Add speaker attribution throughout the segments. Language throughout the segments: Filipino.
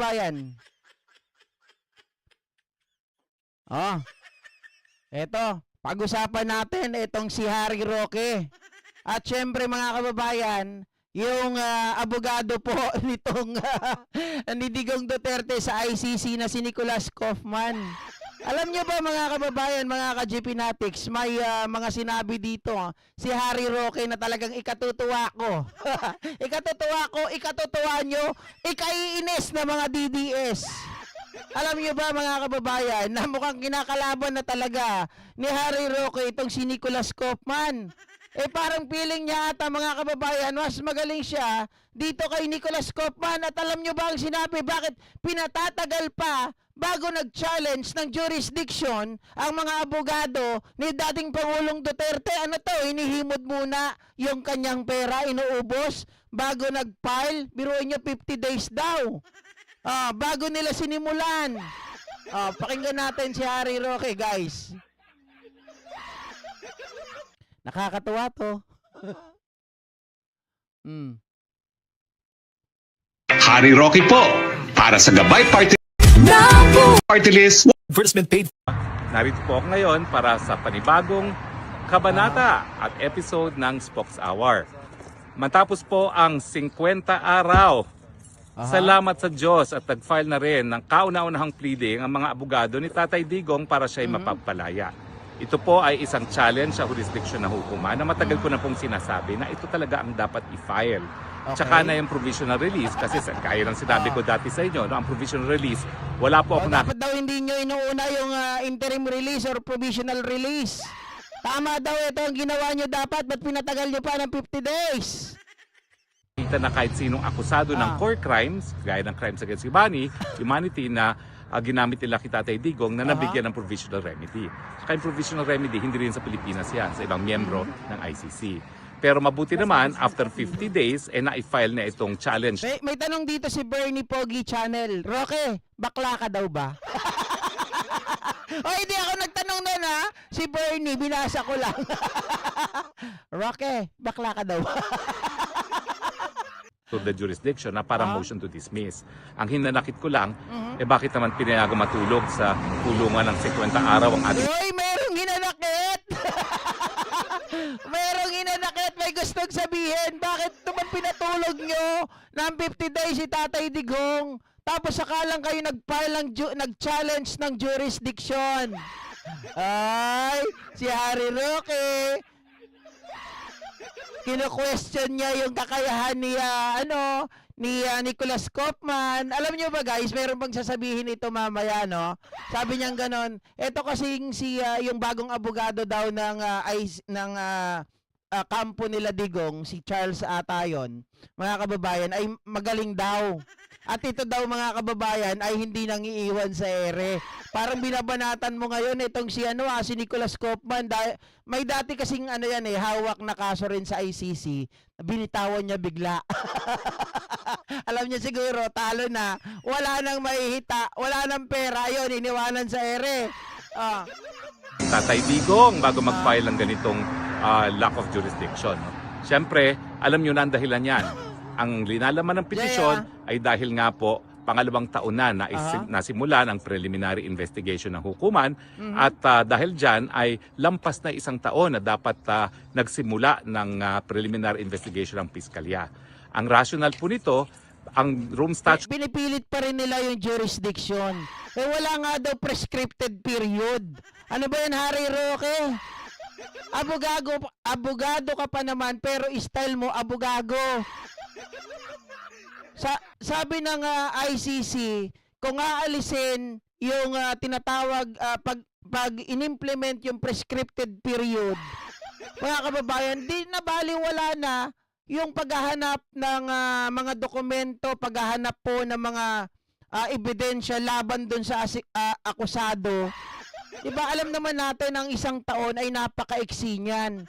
Speaker 1: kababayan. Oh, eto, pag-usapan natin itong si Harry Roque. At syempre mga kababayan, yung abogado po nitong ni Digong Duterte sa ICC na si Nicolas Kaufman. Alam niyo ba mga kababayan, mga ka-GP Natics, may mga sinabi dito si Harry Roque na talagang ikatutuwa ko. Ikatutuwa nyo, ikaiinis na mga DDS. Alam niyo ba mga kababayan na mukhang kinakalaban na talaga ni Harry Roque itong si Nicolas Kaufman. Parang feeling niya ata mga kababayan, mas magaling siya dito kay Nicolas Kaufman. At alam nyo ba ang sinabi, bakit pinatatagal pa bago nag-challenge ng jurisdiction ang mga abogado ni dating Pangulong Duterte? Ano to, hinihimod muna yung kanyang pera, inuubos bago nag-file. Biruin nyo 50 days daw. Bago nila sinimulan. Pakinggan natin si Harry Roque, guys. Nakakatuwa to.
Speaker 2: Harry Roque po, para sa Gabay Party List.
Speaker 3: Advertisement paid.
Speaker 4: Narito po ako ngayon para sa panibagong kabanata at episode ng Spokes Hour. Matapos po ang 50 araw, salamat sa Diyos at nag-file na rin ng kauna-unahang pleading ang mga abogado ni Tatay Digong para siya'y mapagpalaya. Ito po ay isang challenge sa jurisdiction ng hukuman na matagal ko na pong sinasabi na ito talaga ang dapat i-file.
Speaker 1: Okay.
Speaker 4: Tsaka na yung provisional release kasi kaya ng sinabi ko dati sa inyo, no, ang provisional release, wala po ako na...
Speaker 1: Dapat daw hindi nyo inuuna yung interim release or provisional release. Tama daw ito ang ginawa nyo dapat, ba't pinatagal nyo pa ng 50 days?
Speaker 4: Kita na kahit sinong akusado ng core crimes, gaya ng crimes against humanity na ginamit nila kay Tatay Digong na nabigyan ng provisional remedy. Saka yung provisional remedy, hindi rin sa Pilipinas yan, sa ibang miyembro ng ICC. Pero mabuti naman, after 50 days, na-file na itong challenge.
Speaker 1: May tanong dito si Bernie Pogi Channel. Roque, bakla ka daw ba? Hindi ako nagtanong nun ha. Si Bernie, binasa ko lang. Roque, bakla ka daw ba?
Speaker 4: To the jurisdiction na para motion to dismiss. Ang hinanakit ko lang, bakit naman pinayago matulog sa kulungan ng 50 araw ang ating...
Speaker 1: Uy, merong hinanakit! Merong hinanakit, may gustong sabihin. Bakit naman pinatulog nyo ng 50 days si Tatay Digong? Tapos sakalang kayo nag-challenge ng jurisdiction. Ay, si Harry Roque. Kino-question niya yung kakayahan ni Nicolas Kaufman. Alam niyo ba guys, meron bang sasabihin ito mamaya, no? Sabi niya ganon. Ito kasing yung bagong abogado daw ng kampo nila Digong, si Charles Atayon, mga kababayan, ay magaling daw. At ito daw mga kababayan ay hindi nang iiwan sa ere. Parang binabanatan mo ngayon itong si Nicolas Kaufman. May dati kasing hawak na kaso rin sa ICC. Binitawan niya bigla. Alam niya siguro, talo na. Wala nang mahihita, wala nang pera. Yun, iniwanan sa ere.
Speaker 4: Tatay Digong bago mag-file ng ganitong lack of jurisdiction. Siyempre, alam nyo na ang dahilan yan. Ang linalaman ng petisyon ay dahil nga po pangalawang taon na nasimulan ang preliminary investigation ng hukuman at dahil dyan ay lampas na isang taon na dapat nagsimula ng preliminary investigation ng piskalya. Ang rationale po nito, ang room statute...
Speaker 1: Pinipilit pa rin nila yung jurisdiction. Wala nga daw prescripted period. Ano ba yan, Harry Roque? Abogado ka pa naman pero style mo abogado. Sabi ng ICC, kung aalisin yung tinatawag pag inimplement yung prescripted period, mga kababayan, di nabaliwala na yung paghahanap ng mga dokumento, paghahanap po ng mga ebidensya laban dun sa akusado. Diba alam naman natin ang isang taon ay napaka-iksi niyan.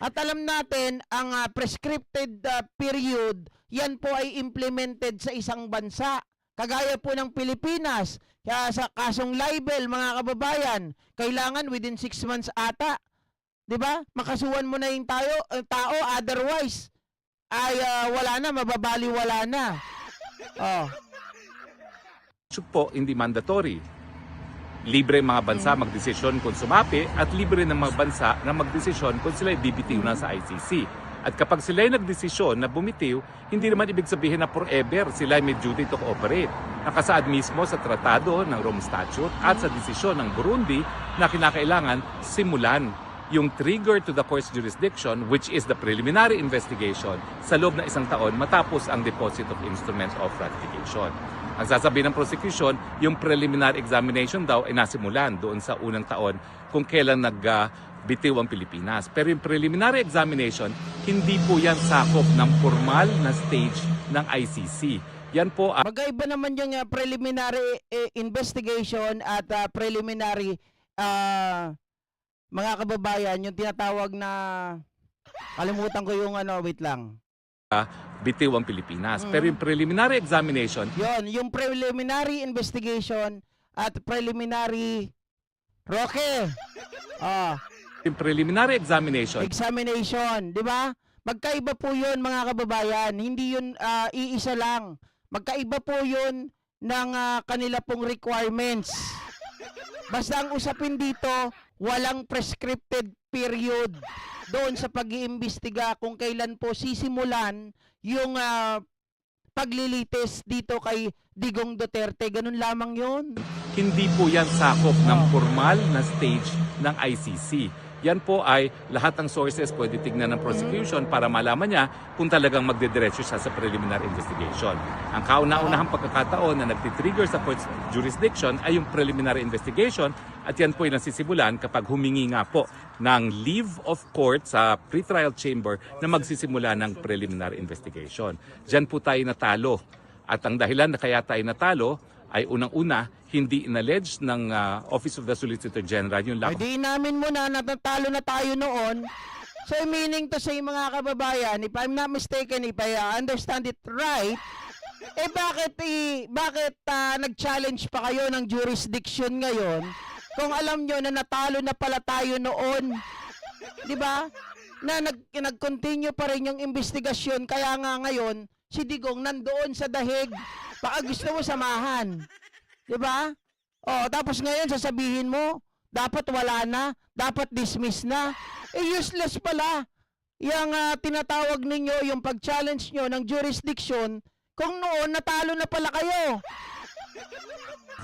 Speaker 1: At alam natin ang prescripted period, yan po ay implemented sa isang bansa. Kagaya po ng Pilipinas, kaya sa kasong libel mga kababayan, kailangan within 6 months ata. 'Di ba? Makasuhan mo na yung tao, otherwise ay wala na, mababaliwala na.
Speaker 4: po, hindi mandatory. Libre ang mga bansa magdesisyon kung sumapi at libre ng mga bansa na magdesisyon kung sila bibitiw na sa ICC. At kapag sila ay nagdesisyon na bumitiw, hindi naman ibig sabihin na forever sila may duty to cooperate. Nakasaad mismo sa tratado ng Rome Statute at sa desisyon ng Burundi na kinakailangan simulan yung trigger to the court's jurisdiction, which is the preliminary investigation, sa loob na 1 taon matapos ang deposit of instruments of ratification. Ang sasabihin ng prosecution, yung preliminary examination daw ay nasimulan doon sa unang taon kung kailan nagbitiw ang Pilipinas. Pero yung preliminary examination, hindi po yan sakop ng formal na stage ng ICC. Yan po ang
Speaker 1: Magkaiba naman yung preliminary investigation at preliminary mga kababayan, yung tinatawag na kalimutan ko yung wait lang.
Speaker 4: bitiw ang Pilipinas. Pero yung preliminary examination,
Speaker 1: Yung preliminary investigation at preliminary Roque.
Speaker 4: yung preliminary examination,
Speaker 1: Examination, di ba? Magkaiba po 'yun mga kababayan. Hindi 'yun iisa lang. Magkaiba po 'yun ng kanila pong requirements. Basta ang usapin dito, walang prescripted period doon sa pag-iimbestiga kung kailan po sisimulan yung paglilitis dito kay Digong Duterte. Ganun lamang 'yun.
Speaker 4: hindi po yan sakop ng formal na stage ng ICC. Yan po ay lahat ng sources pwede tignan ng prosecution para malaman niya kung talagang magdediretso siya sa preliminary investigation. Ang kauna-unahang pagkakataon na nagtitrigger sa court's jurisdiction ay yung preliminary investigation at yan po ay nasisimulan kapag humingi nga po ng leave of court sa pretrial chamber na magsisimula ng preliminary investigation. Diyan po tayo natalo. At ang dahilan na kaya tayo natalo ay unang-una, hindi inallege ng Office of the Solicitor General yung lack
Speaker 1: Ay di namin muna natatalo na tayo noon. So meaning to say mga kababayan, if I'm not mistaken, if I understand it right, bakit nag-challenge pa kayo ng jurisdiction ngayon kung alam nyo na natalo na pala tayo noon? 'Di ba? Na nag-continue pa rin yung investigasyon, kaya nga ngayon si Digong nandoon sa dahig. Baka gusto mo samahan. 'Di ba? Tapos ngayon sasabihin mo, dapat wala na, dapat dismiss na. Useless pala. Yung tinatawag ninyo, yung pag-challenge nyo ng jurisdiction, kung noon natalo na pala kayo.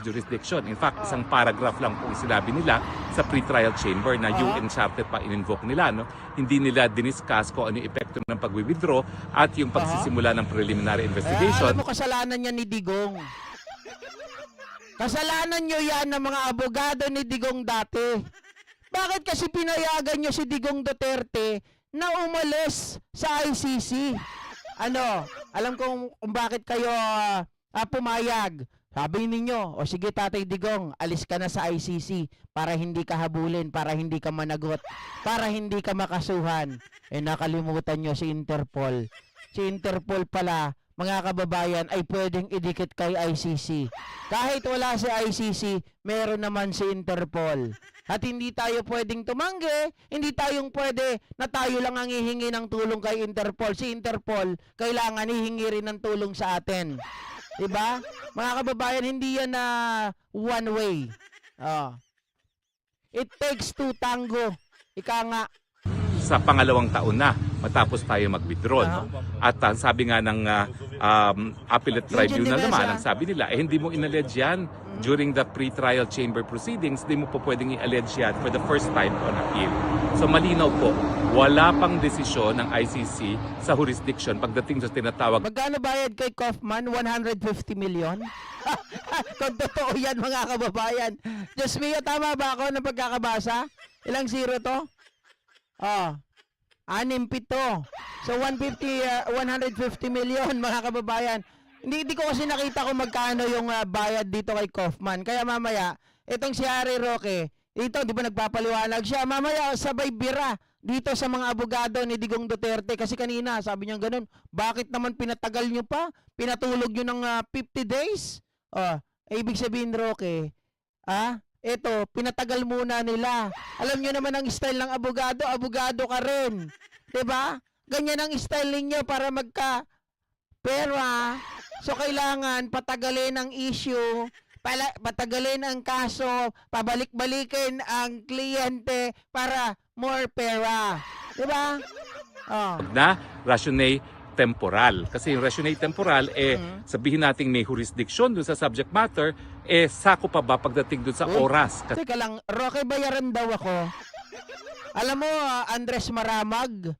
Speaker 4: jurisdiction. In fact, isang paragraph lang po sinabi nila sa pretrial chamber na UN Charter pa in-invoke nila. No? Hindi nila diniscuss kung ano yung epekto ng pag-withdraw at yung pagsisimula ng preliminary investigation.
Speaker 1: Alam mo, kasalanan niya ni Digong. Kasalanan nyo yan ng mga abogado ni Digong dati. Bakit kasi pinayagan nyo si Digong Duterte na umalis sa ICC? Alam kong kung bakit kayo pumayag. Sabi ninyo, o sige Tatay Digong, alis ka na sa ICC para hindi ka habulin, para hindi ka managot, para hindi ka makasuhan. Nakalimutan nyo si Interpol. Si Interpol pala, mga kababayan, ay pwedeng idikit kay ICC. Kahit wala si ICC, meron naman si Interpol. At hindi tayo pwedeng tumanggi, hindi tayong pwede na tayo lang ang hihingi ng tulong kay Interpol. Si Interpol, kailangan hihingi rin ng tulong sa atin. Diba? Mga kababayan, hindi yan na one way. It takes two tango. Ika nga.
Speaker 4: Sa pangalawang taon na matapos tayo mag-withdraw. No? At sabi nga ng Appellate Tribunal naman, ang sabi nila, hindi mo inallege yan during the pre-trial chamber proceedings, hindi mo po pwedeng i-allege yan for the first time on appeal. So malinaw po, wala pang desisyon ng ICC sa jurisdiction pagdating sa tinatawag.
Speaker 1: Magkano bayad kay Kaufman? 150 million? Kung totoo yan mga kababayan. Diyos mio, tama ba ako ng pagkakabasa? Ilang zero to? 6-7. So 150 million mga kababayan. Hindi ko kasi nakita kung magkano yung bayad dito kay Kaufman. Kaya mamaya, itong si Harry Roque, dito di ba nagpapaliwanag siya, mamaya sabay bira dito sa mga abogado ni Digong Duterte. Kasi kanina sabi niya ganun, bakit naman pinatagal nyo pa? Pinatulog nyo ng 50 days? Ibig sabihin Roque, eto, pinatagal muna nila. Alam nyo naman ang style ng abogado, abogado ka rin. 'Di ba? Ganyan ang style ninyo para magka pera. So kailangan patagalin ang issue, patagalin ang kaso, pabalik-balikin ang kliyente para more pera. 'Di ba? Oh.
Speaker 4: Na rationale temporal. Kasi yung rationale temporal, sabihin natin may jurisdiction dun sa subject matter, sako pa ba pagdating dun sa
Speaker 1: Uy.
Speaker 4: oras?
Speaker 1: Teka lang, Roque, bayaran daw ako. Alam mo, Andres Maramag,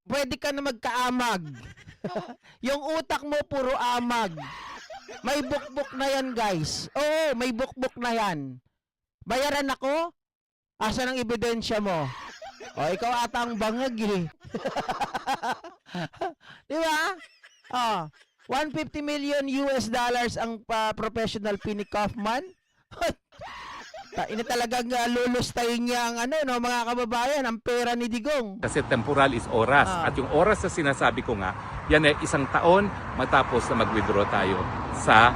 Speaker 1: pwede ka na magkaamag. Yung utak mo puro amag. May bukbuk na yan, guys. Oo, may bukbuk na yan. Bayaran ako? Asan ang ebidensya mo? O, ikaw ata ang bangag eh. Di ba? Oh, 150 million US dollars ang professional fee ni Kaufman. Ina talagang lulustayin niya ang mga kababayan, ang pera ni Digong.
Speaker 4: Kasi temporal is oras. At yung oras na sinasabi ko nga, yan ay 1 taon matapos na mag-withdraw tayo sa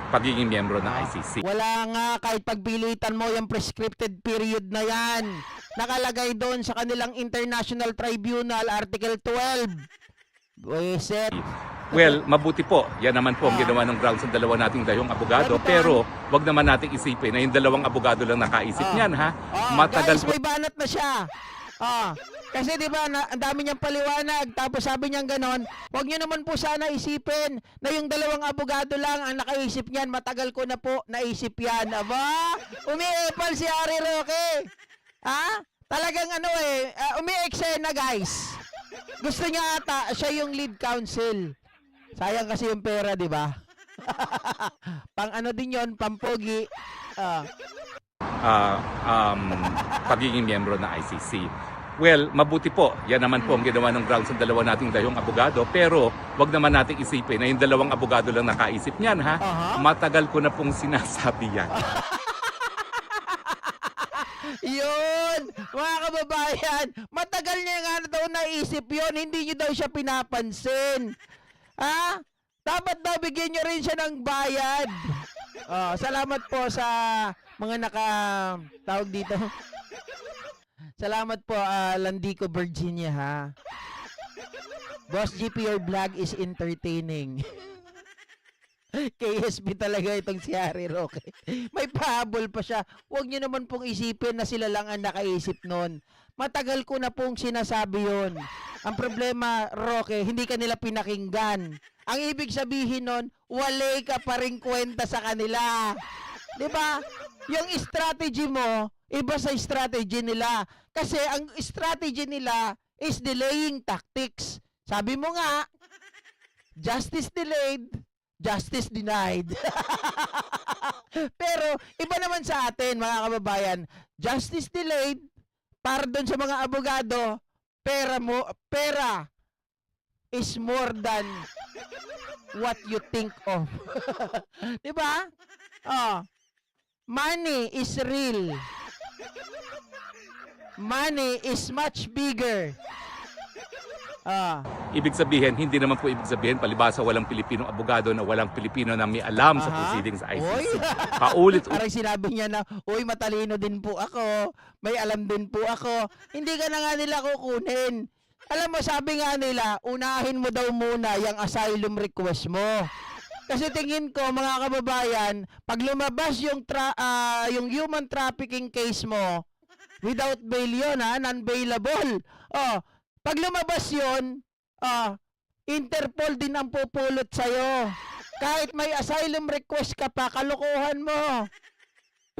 Speaker 4: pagiging miyembro ng ICC.
Speaker 1: Wala nga, kahit pagpilitan mo yung prescripted period na yan. Nakalagay doon sa kanilang International Tribunal, Article 12. Buisit.
Speaker 4: Well, mabuti po. Yan naman po ang ginawa ng grounds ng dalawa nating dayong abogado. Pero wag naman nating isipin na yung dalawang abogado lang nakaisip niyan, ha?
Speaker 1: Matagal guys, may banat na siya. Kasi di ba, ang dami niyang paliwanag, tapos sabi niyang ganon, wag niyo naman po sana isipin na yung dalawang abogado lang ang nakaisip niyan, matagal ko na po naisip yan. Aba, umiepal si Harry Roque. Talagang umi-eksena guys. Gusto niya ata, siya yung lead counsel. Sayang kasi yung pera, di ba? Pang din yon, pampogi.
Speaker 4: Pagiging miyembro ng ICC. Well, mabuti po. Yan naman po ang ginawa ng grounds ng dalawa nating dayong abogado. Pero wag naman nating isipin na yung dalawang abogado lang nakaisip niyan, ha? Matagal ko na pong sinasabi yan.
Speaker 1: Yun, mga kababayan, matagal niya nga daw naisip yun, hindi niyo daw siya pinapansin. Dapat daw bigyan niyo rin siya ng bayad. Salamat po sa mga tawag dito. Salamat po, Landico, Virginia, ha. Boss GP, your vlog is entertaining. KSP talaga itong si Harry Roque. May pahabol pa siya. Huwag niyo naman pong isipin na sila lang ang nakaisip nun. Matagal ko na pong sinasabi yon. Ang problema, Roque, hindi ka nila pinakinggan. Ang ibig sabihin nun, wala ka pa rin kwenta sa kanila. Diba? Yung strategy mo, iba sa strategy nila. Kasi ang strategy nila is delaying tactics. Sabi mo nga, justice delayed, justice denied. Pero iba naman sa atin, mga kababayan. Justice delayed, para doon sa mga abogado, pera is more than what you think of. Diba? Money is real. Money is much bigger.
Speaker 4: Ibig sabihin, hindi naman po ibig sabihin palibasa walang Pilipinong abogado na walang Pilipino na may alam sa proceedings sa ICC. Paulit-ulit.
Speaker 1: Parang sinabi niya na, uy, matalino din po ako. May alam din po ako. Hindi ka na nga nila kukunin. Alam mo, sabi nga nila, unahin mo daw muna yung asylum request mo. Kasi tingin ko, mga kababayan, pag lumabas yung human trafficking case mo, without bail yun, non-bailable. Pag lumabas yun, Interpol din ang pupulot sa'yo. Kahit may asylum request ka pa, kalokohan mo.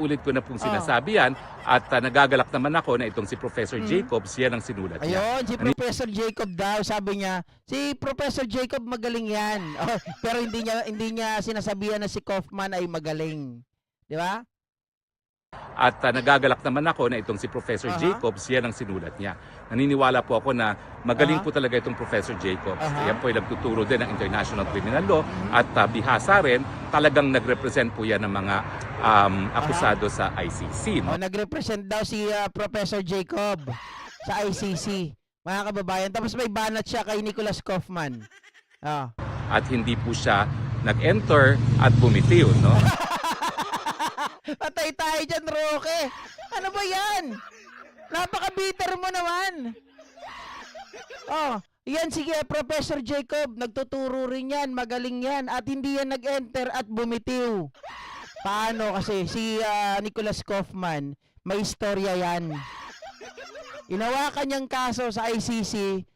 Speaker 4: Ulit ko na pong sinasabi yan at nagagalak naman ako na itong si Professor Jacobs, yan ang sinulat niya.
Speaker 1: Ayun, si Professor Jacob daw, sabi niya, si Professor Jacob magaling yan. Pero hindi niya sinasabihan na si Kaufman ay magaling. Di ba?
Speaker 4: At nagagalak naman ako na itong si Professor Jacobs, yan ang sinulat niya. Naniniwala po ako na magaling po talaga itong Professor Jacobs. Yan po ay nagtuturo din ng International Criminal Law at bihasa rin, talagang nagrepresent po yan ng mga akusado sa ICC. No?
Speaker 1: Nagrepresent daw si Professor Jacob sa ICC. Mga kababayan, tapos may banat siya kay Nicholas Kaufman.
Speaker 4: At hindi po siya nag-enter at bumitiw, no?
Speaker 1: Patay tayo dyan, Roque. Ano ba yan? Napaka-bitter mo naman. Yan si Professor Jacob, nagtuturo rin yan, magaling yan, at hindi yan nag-enter at bumitiw. Paano kasi si Nicholas Kaufman, may istorya yan. Inawakan niyang kaso sa ICC,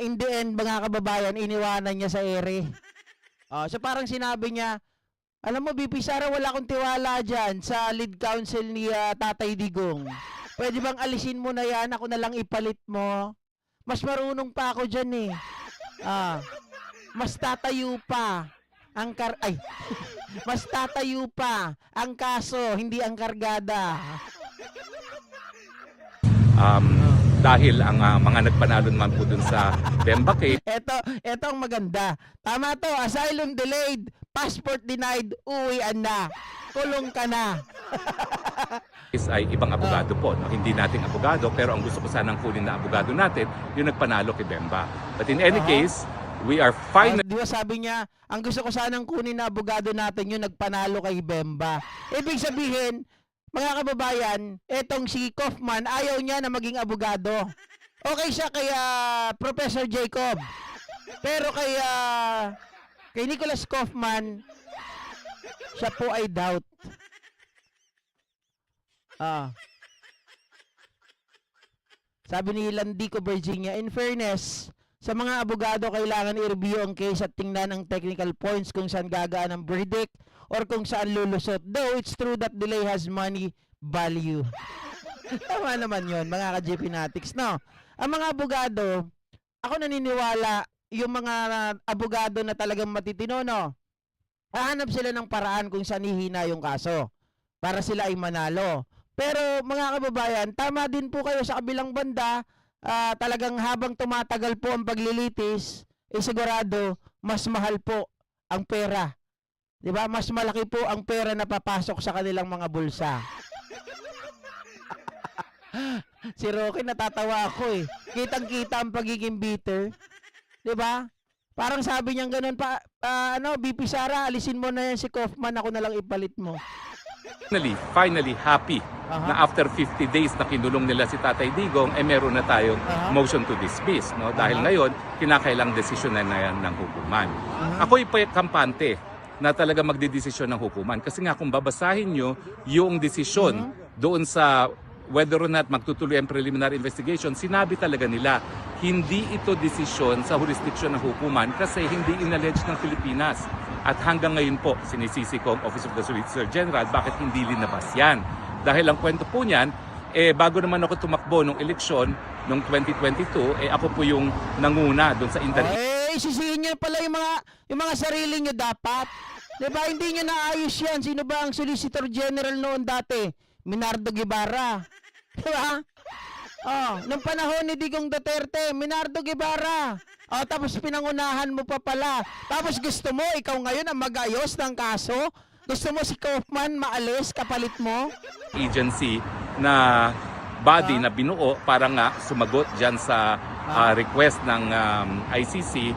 Speaker 1: in the end, mga kababayan, iniwanan niya sa ere. So parang sinabi niya, alam mo, BP Sara, wala akong tiwala dyan sa lead counsel ni Tatay Digong. Pwede bang alisin mo na yan? Ako na lang ipalit mo. Mas marunong pa ako dyan eh. Mas tatayo pa ang mas tatayo pa ang kaso, hindi ang kargada.
Speaker 4: Dahil ang mga nagpanalo naman po dun sa Bemba case
Speaker 1: Ito ang maganda. Tama to, asylum delayed, passport denied, uwian na. Kulong ka na.
Speaker 4: ay ibang abogado po, no? Hindi nating abogado, pero ang gusto ko sanang kunin na abogado natin, yung nagpanalo kay Bemba. But in any case, we are fine.
Speaker 1: Di ba sabi niya, ang gusto ko sanang kunin na abogado natin yung nagpanalo kay Bemba. Ibig sabihin, mga kababayan, etong si Kaufman, ayaw niya na maging abogado. Okay siya kay Professor Jacob. Pero kay Nicholas Kaufman, siya po ay doubt. Sabi ni Landico Virginia, in fairness, sa mga abogado kailangan i-review ang case at tingnan ang technical points kung saan gagaan ang verdict or kung saan lulusot. Though it's true that delay has money value. Tama naman yon, mga ka-JP Natics, no? Ang mga abogado, ako naniniwala, yung mga abogado na talagang matitino, no? Hahanap sila ng paraan kung saan hihina yung kaso para sila ay manalo. Pero mga kababayan, tama din po kayo sa kabilang banda, talagang habang tumatagal po ang paglilitis, sigurado mas mahal po ang pera. 'Di ba? Mas malaki po ang pera na papasok sa kanilang mga bulsa. Si Rocky, natatawa ako eh. Kitang-kita ang pagiging bitter. 'Di ba? Parang sabi niya ganoon pa, BP Sara, alisin mo na yan si Kaufman, ako na lang ipalit mo.
Speaker 4: Finally happy na after 50 days na kinulong nila si Tatay Digong, meron na tayong motion to dismiss, no? Dahil ngayon, kinakailang desisyonan na yan ng hukuman. Ako'y kampante na talaga magdidesisyon ng hukuman. Kasi nga kung babasahin nyo yung desisyon doon sa whether or not magtutuloy ang preliminary investigation, sinabi talaga nila, hindi ito desisyon sa jurisdiction ng hukuman kasi hindi inallege ng Pilipinas. At hanggang ngayon po, sinisisi ko ang Office of the Solicitor General, bakit hindi linabas yan? Dahil ang kwento po niyan, bago naman ako tumakbo nung eleksyon, nung 2022, ako po yung nanguna doon sa
Speaker 1: Sisihin niyo pala yung mga sarili niyo dapat. Diba, hindi niyo naayos yan. Sino ba ang Solicitor General noon dati? Minardo Guevara. Diba? Nung panahon ni Digong Duterte, Minardo Guevara. Tapos pinangunahan mo pa pala. Tapos gusto mo, ikaw ngayon ang mag-ayos ng kaso? Gusto mo si Kaufman maalis, kapalit mo?
Speaker 4: Agency na body na binuo para nga sumagot dyan sa request ng ICC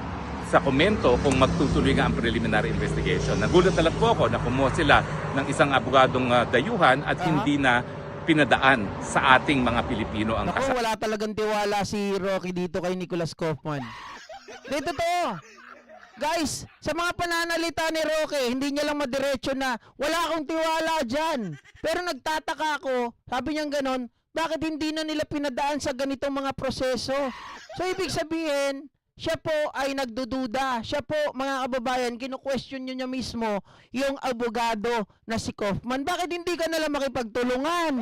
Speaker 4: sa komento kung magtutuloy nga ang preliminary investigation. Nagulat na lang po ako na kumuha sila ng isang abogadong dayuhan at hindi na pinadaan sa ating mga Pilipino ang
Speaker 1: kasama. Wala talagang tiwala si Rocky dito kay Nicholas Kaufman. Dito to. Guys, sa mga pananalita ni Rocky, hindi niya lang madiretso na wala akong tiwala dyan. Pero nagtataka ako, sabi niya ganon, bakit hindi na nila pinadaan sa ganitong mga proseso? So ibig sabihin, siya po ay nagdududa. Siya po, mga kababayan, kinu-question niya mismo yung abogado na si Kaufman. Bakit hindi ka nalang makipagtulungan?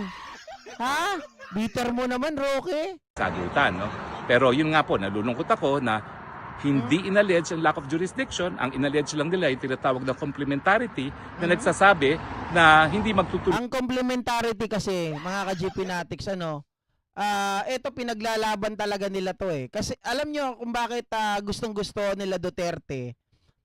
Speaker 1: Ha? Bitter mo naman, Rocky.
Speaker 4: Sagutan, no? Pero yun nga po, nalulungkot ako na hindi inallege ang lack of jurisdiction. Ang inallege lang nila yung tinatawag na complementarity na nagsasabi na hindi magtutuloy.
Speaker 1: Ang complementarity kasi, mga ka-GP Natics, ito pinaglalaban talaga nila to eh. Kasi alam nyo kung bakit gustong-gusto nila Duterte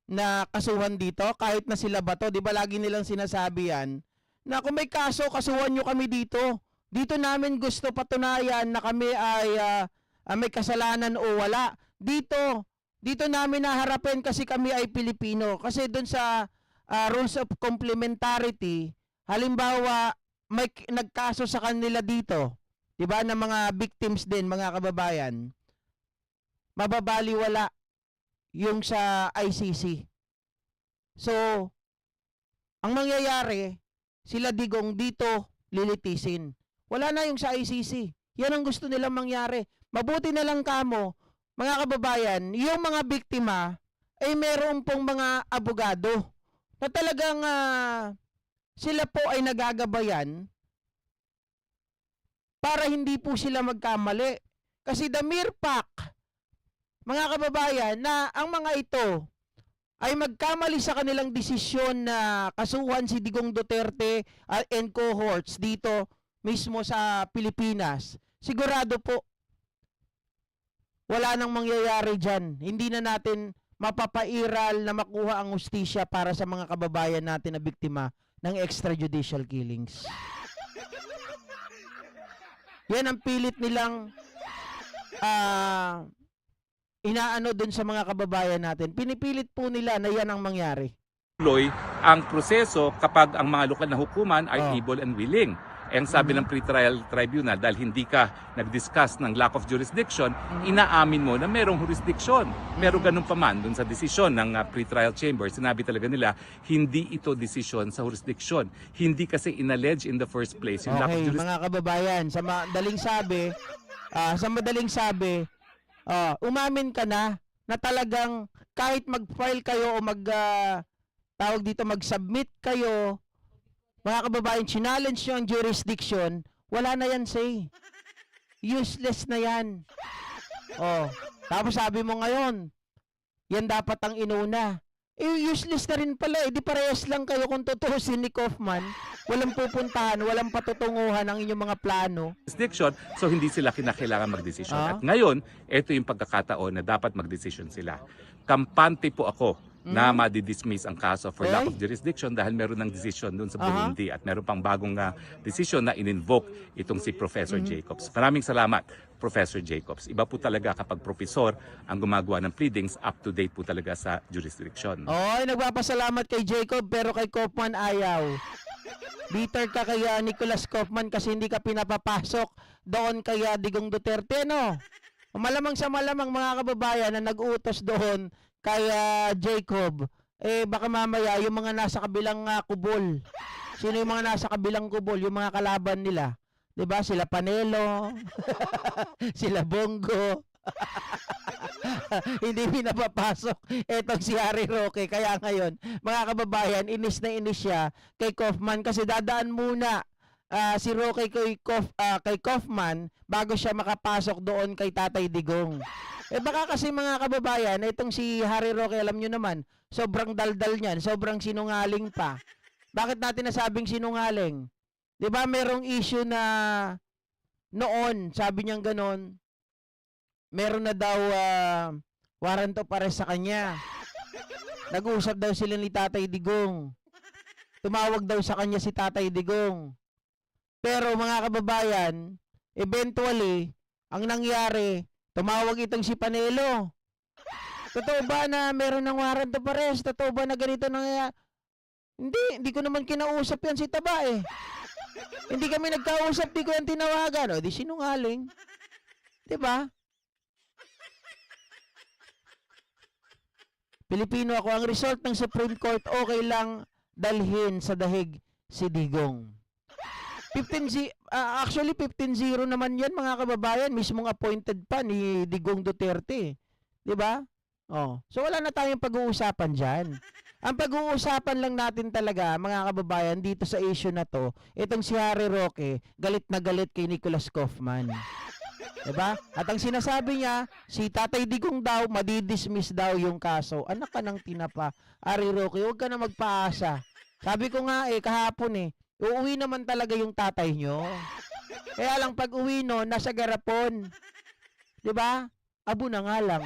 Speaker 1: na kasuhan dito, kahit na sila ba to, di ba lagi nilang sinasabi yan, na kung may kaso, kasuhan nyo kami dito. Dito namin gusto patunayan na kami ay may kasalanan o wala. Dito namin naharapin kasi kami ay Pilipino. Kasi dun sa rules of complementarity, halimbawa may nagkaso sa kanila dito, 'di ba, ng mga victims din, mga kababayan. mababaliwala yung sa ICC. So, ang mangyayari, sila Digong dito lilitisin. Wala na yung sa ICC. Yan ang gusto nilang mangyari. Mabuti na lang kamo, mga kababayan, yung mga biktima ay meron pong mga abogado na talagang sila po ay nagagabayan para hindi po sila magkamali. Kasi the mere fact, mga kababayan, na ang mga ito ay magkamali sa kanilang desisyon na kasuhan si Digong Duterte and cohorts dito mismo sa Pilipinas, sigurado po wala nang mangyayari dyan. Hindi na natin mapapairal na makuha ang hustisya para sa mga kababayan natin na biktima ng extrajudicial killings. Yan ang pilit nilang inaano dun sa mga kababayan natin. Pinipilit po nila na yan ang mangyari.
Speaker 4: Tuloy ang proseso kapag ang mga lokal na hukuman ay able and willing. Ang sabi ng pre-trial tribunal, dahil hindi ka nag-discuss ng lack of jurisdiction, inaamin mo na merong jurisdiction. Pero ganun pa man, dun sa desisyon ng pre-trial chamber, sinabi talaga nila, hindi ito desisyon sa jurisdiction. Hindi kasi inallege in the first place yung lack of
Speaker 1: Okay,
Speaker 4: jurisdiction.
Speaker 1: mga kababayan, sa madaling sabi, umamin ka na talagang kahit mag-file kayo o mag-submit kayo, mga kababayan, challenge nyo ang jurisdiction, wala na yan say. Useless na yan. Tapos sabi mo ngayon, yan dapat ang inuna. Useless na rin pala. Di parehas lang kayo kung tutusin ni Kaufman. Walang pupuntahan, walang patutunguhan ang inyong mga plano.
Speaker 4: Jurisdiction, so hindi sila kinakailangan magdesisyon. At ngayon, ito yung pagkakataon na dapat magdesisyon sila. Kampante po ako na madidismiss ang kaso for lack of jurisdiction dahil meron ng desisyon dun sa Burundi at meron pang bagong desisyon na in-invoke itong si Professor Jacobs. Maraming salamat, Professor Jacobs. Iba po talaga kapag professor ang gumagawa ng pleadings, up to date po talaga sa jurisdiction.
Speaker 1: Nagpapasalamat kay Jacob pero kay Kaufman ayaw. Bitter ka kay Nicholas Kaufman kasi hindi ka pinapapasok doon kay Digong Duterte, no? Malamang sa malamang mga kababayan na nag-utos doon kay Jacob, baka mamaya yung mga nasa kabilang kubol. Sino yung mga nasa kabilang kubol? Yung mga kalaban nila. 'Di ba? Sila Panelo, sila Bongo. Hindi pinapapasok etong si Harry Roque. Kaya ngayon, mga kababayan, inis na inis siya kay Kaufman kasi dadaan muna si Roque kay Kaufman bago siya makapasok doon kay Tatay Digong. Baka kasi mga kababayan, itong si Harry Roque, alam nyo naman, sobrang daldal niyan, sobrang sinungaling pa. Bakit natin nasabing sinungaling? 'Di ba merong issue na noon, sabi niyang ganon, meron na daw warrant of arrest sa kanya. Nag-uusap daw sila ni Tatay Digong. Tumawag daw sa kanya si Tatay Digong. Pero mga kababayan, eventually, ang nangyari, tumawag itong si Panelo. Totoo ba na meron ng warrant of arrest? Totoo ba na ganito nangyayari? Hindi ko naman kinausap yan si Taba eh. Hindi kami nagkausap, di ko yan tinawagan. Di sinungaling. Diba? Pilipino ako. Ang result ng Supreme Court, okay lang dalhin sa dahig si Digong. Actually 15-0 naman yan mga kababayan, mismong appointed pa ni Digong Duterte. 'Di ba? So wala na tayong pag-uusapan diyan. Ang pag-uusapan lang natin talaga mga kababayan dito sa issue na to, itong si Harry Roque, galit na galit kay Nicholas Kaufman. 'Di ba? At ang sinasabi niya, si Tatay Digong daw madidismiss daw yung kaso. Anak ka ng tinapa, Harry Roque, huwag ka na magpaasa. Sabi ko nga kahapon uuwi naman talaga yung tatay nyo. Kaya lang pag uwi no, nasa garapon. 'Di ba? Abo na nga lang.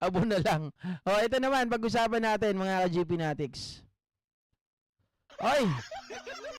Speaker 1: Abo na lang. Ito naman, pag-usapan natin mga ka-GP Natics. Oy!